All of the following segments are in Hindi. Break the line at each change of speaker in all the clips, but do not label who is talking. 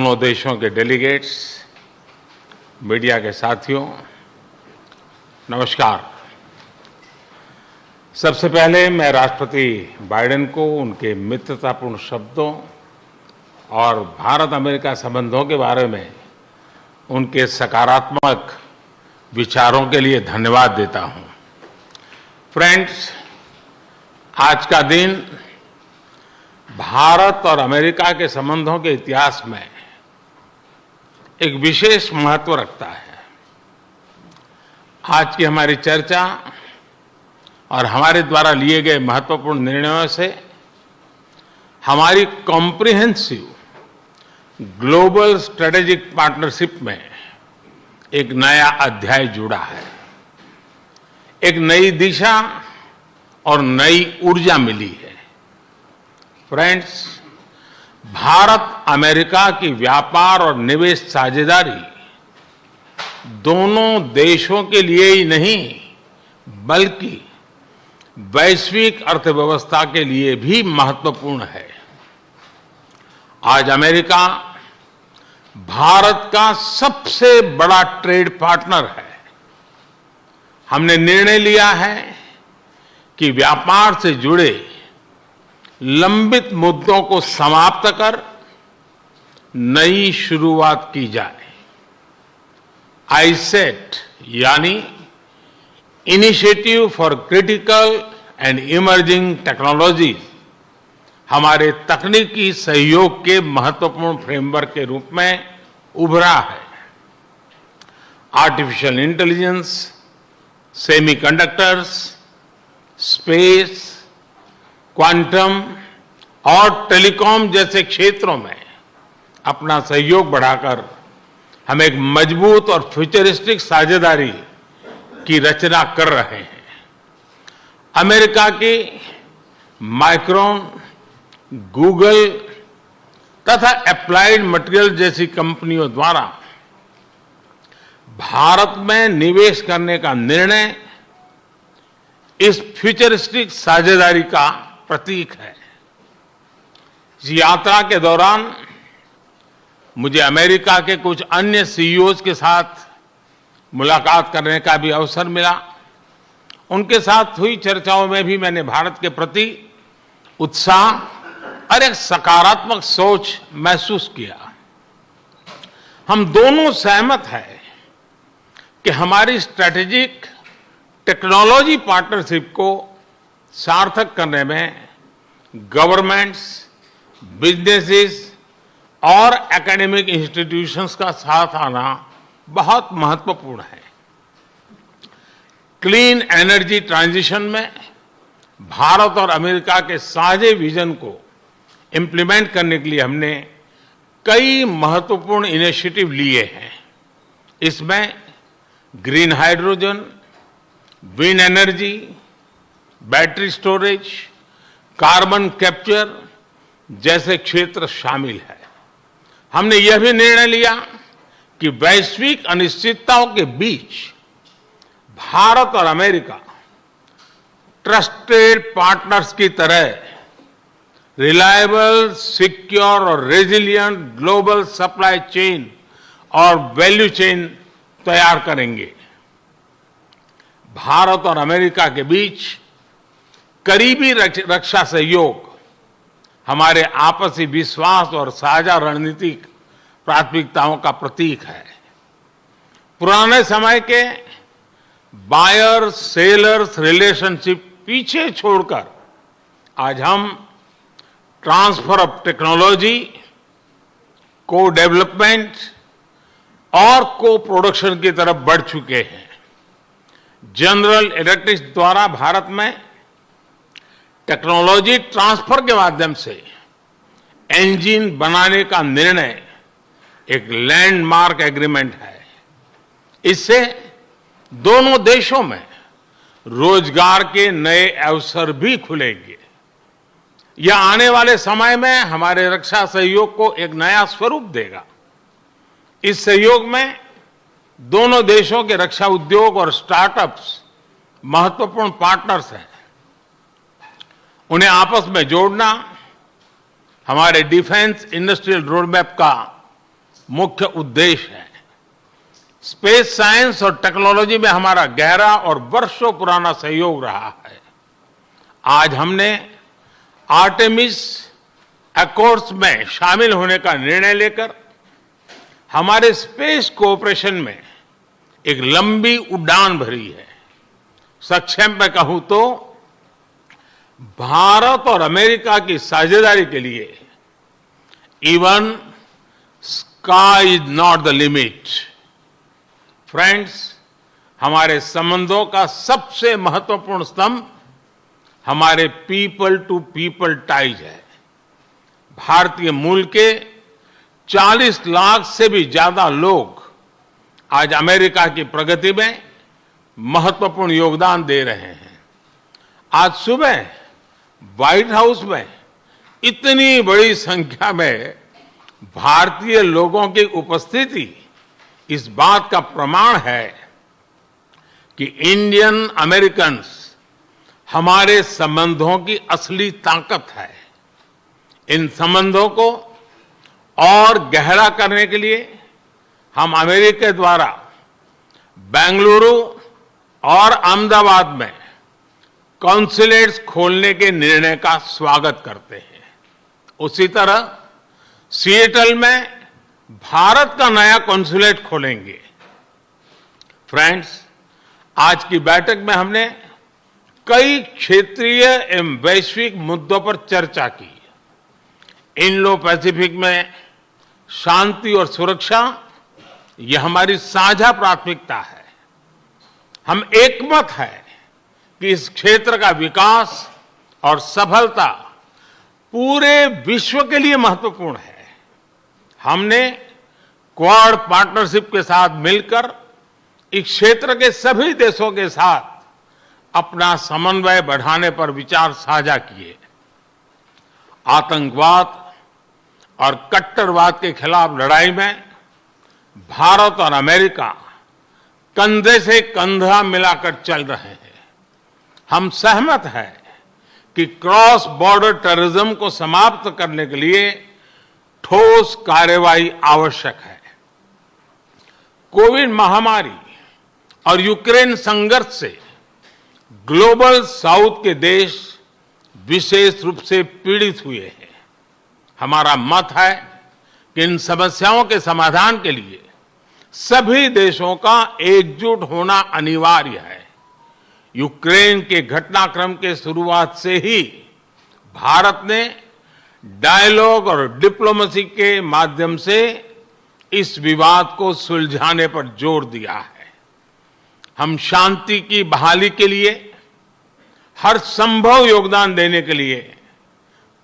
दोनों देशों के डेलीगेट्स, मीडिया के साथियों, नमस्कार। सबसे पहले मैं राष्ट्रपति बाइडेन को उनके मित्रतापूर्ण शब्दों और भारत अमेरिका संबंधों के बारे में उनके सकारात्मक विचारों के लिए धन्यवाद देता हूं। फ्रेंड्स, आज का दिन भारत और अमेरिका के संबंधों के इतिहास में एक विशेष महत्व रखता है। आज की हमारी चर्चा और हमारे द्वारा लिए गए महत्वपूर्ण निर्णयों से हमारी कॉम्प्रिहेंसिव ग्लोबल स्ट्रेटेजिक पार्टनरशिप में एक नया अध्याय जुड़ा है। एक नई दिशा और नई ऊर्जा मिली है। फ्रेंड्स, भारत अमेरिका की व्यापार और निवेश साझेदारी दोनों देशों के लिए ही नहीं बल्कि वैश्विक अर्थव्यवस्था के लिए भी महत्वपूर्ण है। आज अमेरिका भारत का सबसे बड़ा ट्रेड पार्टनर है। हमने निर्णय लिया है कि व्यापार से जुड़े लंबित मुद्दों को समाप्त कर नई शुरुआत की जाए। आईसेट यानी initiative for critical and emerging technologies हमारे तकनीकी सहयोग के महत्वपूर्ण फ्रेमवर्क के रूप में उभरा है। Artificial intelligence, semiconductors, space, quantum और टेलीकॉम जैसे क्षेत्रों में अपना सहयोग बढ़ाकर हम एक मजबूत और फ्यूचरिस्टिक साझेदारी की रचना कर रहे हैं। अमेरिका की माइक्रोन, गूगल तथा एप्लाइड मटेरियल जैसी कंपनियों द्वारा भारत में निवेश करने का निर्णय इस फ्यूचरिस्टिक साझेदारी का प्रतीक है। इस यात्रा के दौरान मुझे अमेरिका के कुछ अन्य सीईओज के साथ मुलाकात करने का भी अवसर मिला। उनके साथ हुई चर्चाओं में भी मैंने भारत के प्रति उत्साह और एक सकारात्मक सोच महसूस किया। हम दोनों सहमत हैं कि हमारी स्ट्रैटेजिक टेक्नोलॉजी पार्टनरशिप को सार्थक करने में गवर्नमेंट्स, बिजनेसेस और एकेडमिक इंस्टीट्यूशंस का साथ आना बहुत महत्वपूर्ण है। क्लीन एनर्जी ट्रांजिशन में भारत और अमेरिका के साझे विजन को इंप्लीमेंट करने के लिए हमने कई महत्वपूर्ण इनिशिएटिव लिए हैं। इसमें green hydrogen, wind energy, battery storage, carbon capture जैसे क्षेत्र शामिल है। हमने यह भी निर्णय लिया कि वैश्विक अनिश्चितताओं के बीच भारत और अमेरिका ट्रस्टेड पार्टनर्स की तरह रिलायबल, सिक्योर और रेजिलिएंट ग्लोबल सप्लाई चेन और वैल्यू चेन तैयार करेंगे। भारत और अमेरिका के बीच करीबी रक्षा सहयोग हमारे आपसी विश्वास और साझा रणनीतिक प्राथमिकताओं का प्रतीक है। पुराने समय के बायर सेलर्स रिलेशनशिप पीछे छोड़कर आज हम ट्रांसफर ऑफ टेक्नोलॉजी, को डेवलपमेंट और को प्रोडक्शन की तरफ बढ़ चुके हैं। जनरल इलेक्ट्रिक द्वारा भारत में टेक्नोलॉजी ट्रांसफर के माध्यम से इंजन बनाने का निर्णय एक लैंडमार्क एग्रीमेंट है। इससे दोनों देशों में रोजगार के नए अवसर भी खुलेंगे। यह आने वाले समय में हमारे रक्षा सहयोग को एक नया स्वरूप देगा। इस सहयोग में दोनों देशों के रक्षा उद्योग और स्टार्टअप्स महत्वपूर्ण पार्टनर्स हैं। उन्हें आपस में जोड़ना हमारे डिफेंस इंडस्ट्रियल रोडमैप का मुख्य उद्देश्य है। स्पेस साइंस और टेक्नोलॉजी में हमारा गहरा और वर्षों पुराना सहयोग रहा है। आज हमने आर्टेमिस अकॉर्ड्स में शामिल होने का निर्णय लेकर हमारे स्पेस कोऑपरेशन में एक लंबी उड़ान भरी है। संक्षेप में कहूं तो भारत और अमेरिका की साझेदारी के लिए even sky is not the limit. Friends, हमारे संबंधों का सबसे महत्वपूर्ण स्तंभ हमारे पीपल टू पीपल टाइज है। भारतीय मूल के 40 लाख से भी ज्यादा लोग आज अमेरिका की प्रगति में महत्वपूर्ण योगदान दे रहे हैं। आज सुबह व्हाइट हाउस में इतनी बड़ी संख्या में भारतीय लोगों की उपस्थिति इस बात का प्रमाण है कि इंडियन अमेरिकन्स हमारे संबंधों की असली ताकत है। इन संबंधों को और गहरा करने के लिए हम अमेरिका द्वारा बेंगलुरु और अहमदाबाद में कॉन्सुलेट्स खोलने के निर्णय का स्वागत करते हैं। उसी तरह सिएटल में भारत का नया कॉन्सुलेट खोलेंगे। फ्रेंड्स, आज की बैठक में हमने कई क्षेत्रीय एवं वैश्विक मुद्दों पर चर्चा की। इंडो पैसिफिक में शांति और सुरक्षा यह हमारी साझा प्राथमिकता है। हम एकमत है कि इस क्षेत्र का विकास और सफलता पूरे विश्व के लिए महत्वपूर्ण है। हमने क्वाड पार्टनरशिप के साथ मिलकर इस क्षेत्र के सभी देशों के साथ अपना समन्वय बढ़ाने पर विचार साझा किए। आतंकवाद और कट्टरवाद के खिलाफ लड़ाई में भारत और अमेरिका कंधे से कंधा मिलाकर चल रहे हैं। हम सहमत हैं कि क्रॉस बॉर्डर टेररिज्म को समाप्त करने के लिए ठोस कार्रवाई आवश्यक है। कोविड महामारी और यूक्रेन संघर्ष से ग्लोबल साउथ के देश विशेष रूप से पीड़ित हुए हैं। हमारा मत है कि इन समस्याओं के समाधान के लिए सभी देशों का एकजुट होना अनिवार्य है। यूक्रेन के घटनाक्रम के शुरुआत से ही भारत ने डायलॉग और डिप्लोमेसी के माध्यम से इस विवाद को सुलझाने पर जोर दिया है। हम शांति की बहाली के लिए हर संभव योगदान देने के लिए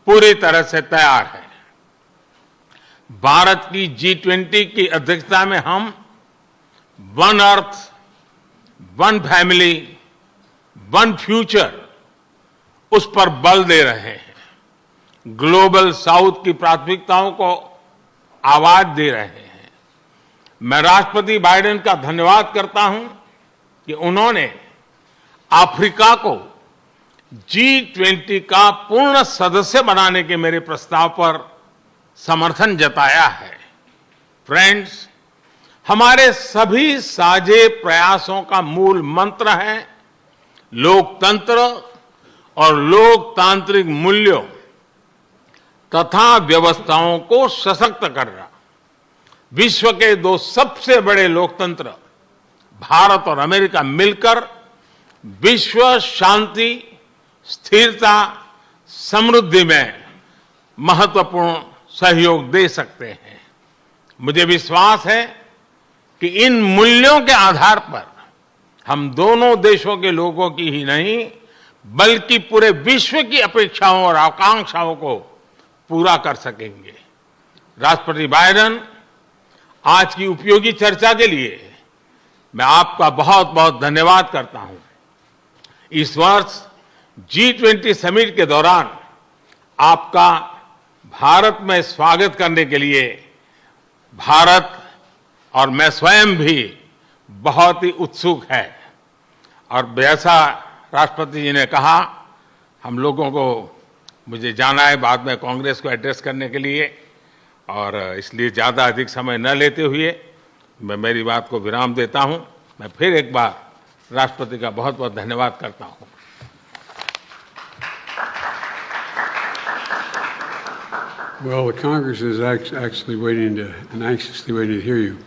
पूरी तरह से तैयार है। भारत की G20 की अध्यक्षता में हम one earth, one family, one future उस पर बल दे रहे हैं। ग्लोबल साउथ की प्राथमिकताओं को आवाज दे रहे हैं। मैं राष्ट्रपति बाइडेन का धन्यवाद करता हूं कि उन्होंने अफ्रीका को G20 का पूर्ण सदस्य बनाने के मेरे प्रस्ताव पर समर्थन जताया है। फ्रेंड्स, हमारे सभी साझे प्रयासों का मूल मंत्र है लोकतंत्र और लोकतांत्रिक मूल्यों तथा व्यवस्थाओं को सशक्त करना। विश्व के दो सबसे बड़े लोकतंत्र भारत और अमेरिका मिलकर विश्व शांति, स्थिरता, समृद्धि में महत्वपूर्ण सहयोग दे सकते हैं। मुझे विश्वास है कि इन मूल्यों के आधार पर हम दोनों देशों के लोगों की ही नहीं बल्कि पूरे विश्व की अपेक्षाओं और आकांक्षाओं को पूरा कर सकेंगे। राष्ट्रपति बाइडेन, आज की उपयोगी चर्चा के लिए मैं आपका बहुत बहुत धन्यवाद करता हूं। इस वर्ष G20 समिट के दौरान आपका भारत में स्वागत करने के लिए भारत और मैं स्वयं भी बहुत ही उत्सुक है। और जैसा राष्ट्रपति जी ने कहा, हम लोगों को मुझे जाना है बाद में कांग्रेस को एड्रेस करने के लिए, और इसलिए ज़्यादा अधिक समय न लेते हुए मैं मेरी बात को विराम देता हूं। मैं फिर एक बार राष्ट्रपति का बहुत बहुत धन्यवाद करता हूं।
Well, the Congress is actually waiting to, and anxiously waiting to hear you.